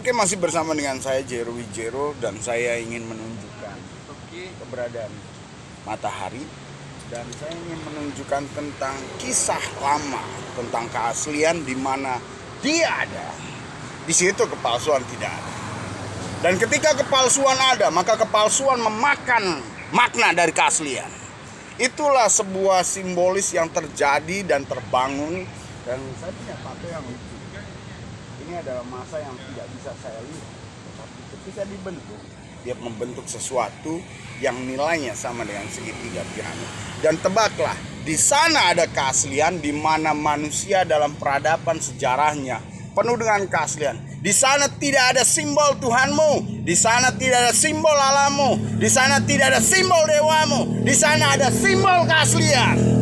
Oke, masih bersama dengan saya Jero Wijero dan saya ingin menunjukkan keberadaan matahari dan saya ingin menunjukkan tentang kisah lama, tentang keaslian di mana dia ada. Di situ kepalsuan tidak ada. Dan ketika kepalsuan ada, maka kepalsuan memakan makna dari keaslian. Itulah sebuah simbolis yang terjadi dan terbangun. Dan saya punya tato yang lucu. Ini adalah masa yang tidak bisa saya lihat, tetapi ketika dibentuk, dia membentuk sesuatu yang nilainya sama dengan segitiga piramid. Dan tebaklah, di sana ada keaslian di mana manusia dalam peradaban sejarahnya penuh dengan keaslian. Di sana tidak ada simbol Tuhanmu, di sana tidak ada simbol alammu, di sana tidak ada simbol dewamu, di sana ada simbol keaslian.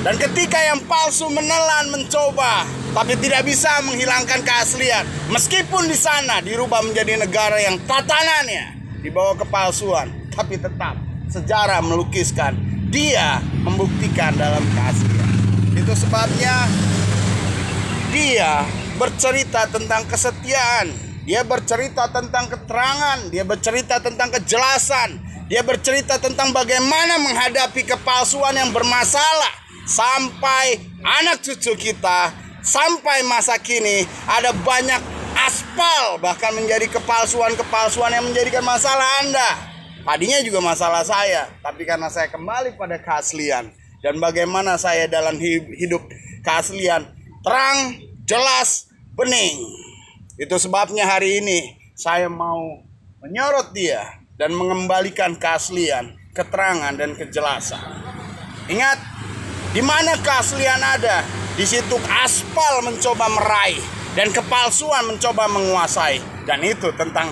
Dan ketika yang palsu menelan, mencoba, tapi tidak bisa menghilangkan keaslian, meskipun di sana dirubah menjadi negara yang tatanannya di bawah kepalsuan, tapi tetap sejarah melukiskan dia membuktikan dalam keaslian. Itu sebabnya dia bercerita tentang kesetiaan, dia bercerita tentang keterangan, dia bercerita tentang kejelasan, dia bercerita tentang bagaimana menghadapi kepalsuan yang bermasalah. Sampai anak cucu kita, sampai masa kini ada banyak aspal bahkan menjadi kepalsuan-kepalsuan yang menjadikan masalah Anda. Tadinya juga masalah saya, tapi karena saya kembali pada keaslian dan bagaimana saya dalam hidup keaslian, terang, jelas, bening. Itu sebabnya hari ini saya mau menyorot dia dan mengembalikan keaslian, keterangan dan kejelasan. Ingat, di mana keaslian ada, di situ aspal mencoba meraih dan kepalsuan mencoba menguasai. Dan itu tentang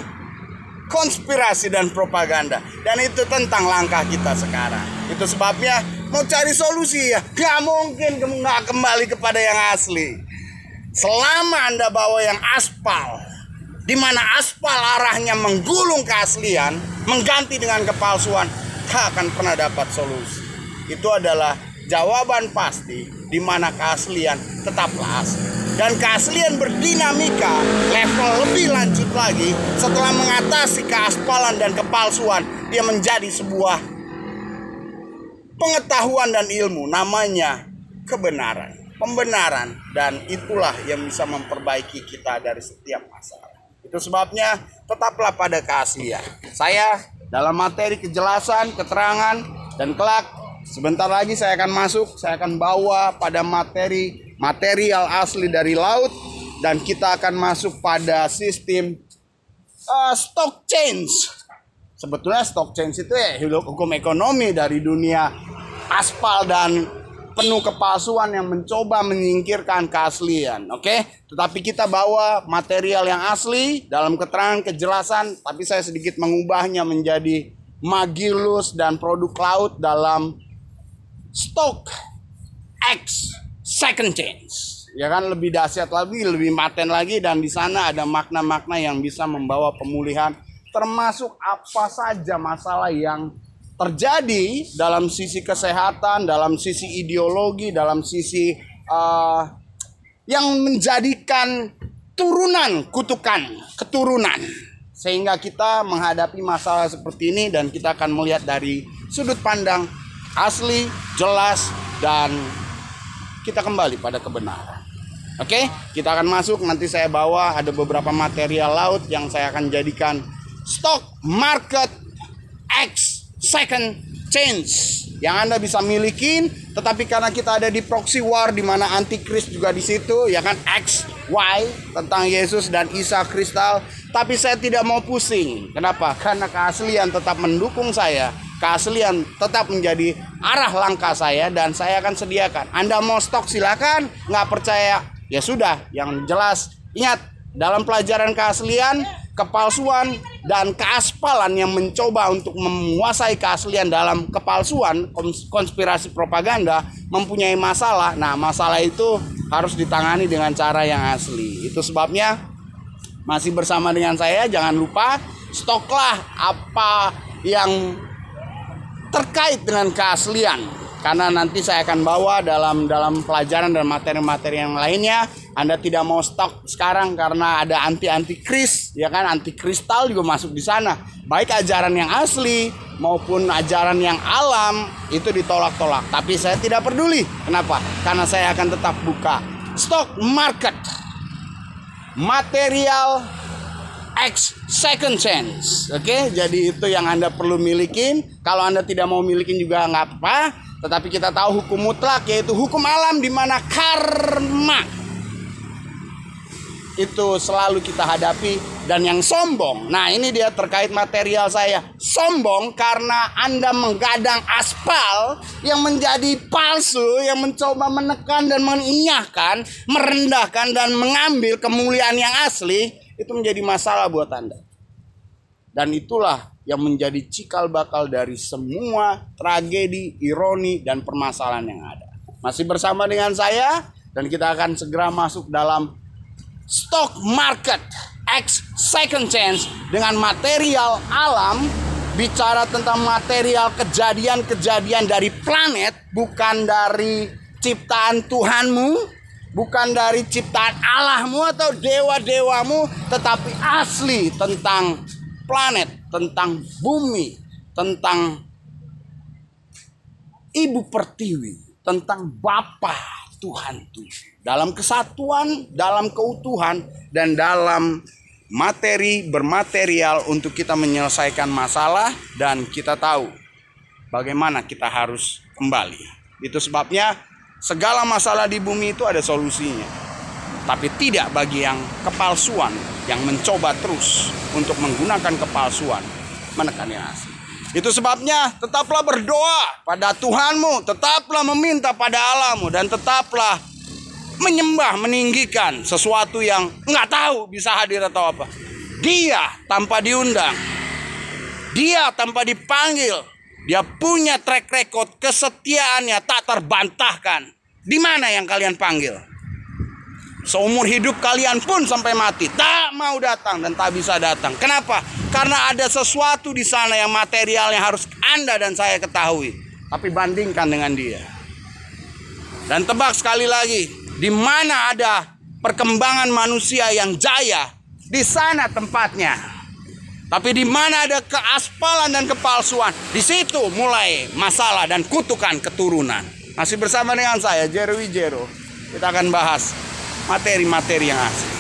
konspirasi dan propaganda. Dan itu tentang langkah kita sekarang. Itu sebabnya mau cari solusi ya, gak mungkin gak kembali kepada yang asli. Selama Anda bawa yang aspal, di mana aspal arahnya menggulung keaslian, mengganti dengan kepalsuan, gak akan pernah dapat solusi. Itu adalah jawaban pasti di mana keaslian tetaplah asli. Dan keaslian berdinamika level lebih lanjut lagi setelah mengatasi keaspalan dan kepalsuan. Dia menjadi sebuah pengetahuan dan ilmu, namanya kebenaran, pembenaran. Dan itulah yang bisa memperbaiki kita dari setiap masalah. Itu sebabnya tetaplah pada keaslian. Saya dalam materi kejelasan, keterangan, dan kelak sebentar lagi saya akan masuk, saya akan bawa pada material asli dari laut. Dan kita akan masuk pada sistem stock change. Sebetulnya stock change itu ya hukum ekonomi dari dunia aspal dan penuh kepalsuan yang mencoba menyingkirkan keaslian. Oke? Tetapi kita bawa material yang asli dalam keterangan, kejelasan. Tapi saya sedikit mengubahnya menjadi Magillus dan produk laut dalam Stock X Second Change. Ya kan, lebih dahsyat lagi, lebih maten lagi, dan di sana ada makna-makna yang bisa membawa pemulihan, termasuk apa saja masalah yang terjadi dalam sisi kesehatan, dalam sisi ideologi, dalam sisi yang menjadikan turunan kutukan, keturunan. Sehingga kita menghadapi masalah seperti ini dan kita akan melihat dari sudut pandang asli, jelas, dan kita kembali pada kebenaran. Oke, kita akan masuk. Nanti saya bawa ada beberapa material laut yang saya akan jadikan stock market X second change yang Anda bisa milikin. Tetapi karena kita ada di proxy war di mana antikris juga di situ, ya kan, X, Y tentang Yesus dan Isa kristal. Tapi saya tidak mau pusing. Kenapa? Karena keaslian tetap mendukung saya. Keaslian tetap menjadi arah langkah saya dan saya akan sediakan. Anda mau stok silakan, nggak percaya ya sudah. Yang jelas ingat, dalam pelajaran keaslian, kepalsuan dan keaspalan yang mencoba untuk menguasai keaslian dalam kepalsuan, konspirasi propaganda mempunyai masalah. Nah, masalah itu harus ditangani dengan cara yang asli. Itu sebabnya masih bersama dengan saya, jangan lupa stoklah apa yang terkait dengan keaslian. Karena nanti saya akan bawa dalam pelajaran dan materi-materi yang lainnya. Anda tidak mau stok sekarang karena ada anti-kris, ya kan? Anti-kristal juga masuk di sana. Baik ajaran yang asli maupun ajaran yang alam itu ditolak-tolak. Tapi saya tidak peduli. Kenapa? Karena saya akan tetap buka stock market material X second chance. Oke, jadi itu yang Anda perlu milikin. Kalau Anda tidak mau milikin juga nggak apa. Tetapi kita tahu hukum mutlak, yaitu hukum alam, di mana karma itu selalu kita hadapi. Dan yang sombong, nah ini dia terkait material saya. Sombong karena Anda menggadang aspal yang menjadi palsu, yang mencoba menekan dan menginyahkan, merendahkan dan mengambil kemuliaan yang asli. Itu menjadi masalah buat Anda. Dan itulah yang menjadi cikal bakal dari semua tragedi, ironi, dan permasalahan yang ada. Masih bersama dengan saya, dan kita akan segera masuk dalam stock market X second chance dengan material alam. Bicara tentang material kejadian-kejadian dari planet, bukan dari ciptaan Tuhanmu, bukan dari ciptaan Allahmu atau dewa-dewamu, tetapi asli tentang planet, tentang bumi, tentang Ibu Pertiwi, tentang Bapa Tuhan Tuhan. Dalam kesatuan, dalam keutuhan, dan dalam materi bermaterial untuk kita menyelesaikan masalah. Dan kita tahu bagaimana kita harus kembali. Itu sebabnya segala masalah di bumi itu ada solusinya. Tapi tidak bagi yang kepalsuan, yang mencoba terus untuk menggunakan kepalsuan menekan yang asli. Itu sebabnya tetaplah berdoa pada Tuhanmu, tetaplah meminta pada Allahmu, dan tetaplah menyembah, meninggikan sesuatu yang nggak tahu bisa hadir atau apa. Dia tanpa diundang, dia tanpa dipanggil, dia punya track record kesetiaannya tak terbantahkan. Di mana yang kalian panggil? Seumur hidup kalian pun sampai mati tak mau datang dan tak bisa datang. Kenapa? Karena ada sesuatu di sana yang materialnya harus Anda dan saya ketahui. Tapi bandingkan dengan dia. Dan tebak sekali lagi, di mana ada perkembangan manusia yang jaya, di sana tempatnya. Tapi di mana ada keaspalan dan kepalsuan, di situ mulai masalah dan kutukan keturunan. Masih bersama dengan saya, Jero Wijero. Kita akan bahas materi-materi yang asli.